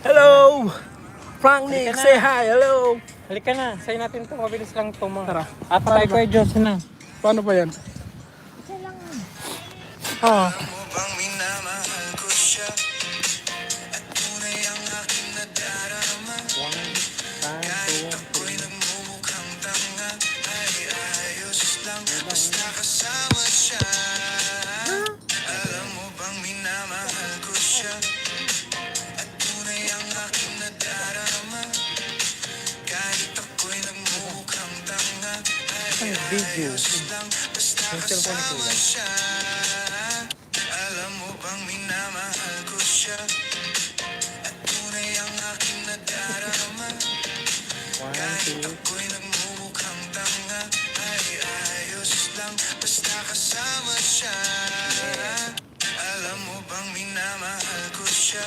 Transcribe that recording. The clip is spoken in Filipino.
Hello! Frank Nick, Halika na. say hi, hello! Halika na, sa'yo natin ito. Mabilis lang ito mga. Tara. At patay ko yung Diyos na. Paano pa yan? Oo. Bang minamahal ko siya at tunay ang aking nadarama. Kahit ako'y nagmumukhang tanga, ay ayos lang basta kasama siya. Alam mo bang minamahal ko siya at tunay ang aking nadarama. Kahit ako'y nagmumukhang tanga, ay ayos lang basta kasama siya. Alam mo bang minamahal ko siya at tunay ang aking nadarama. Kahit ako'y nagmumukhang tanga, ay ayos lang basta kasama siya. Alam mo bang minamahal ko siya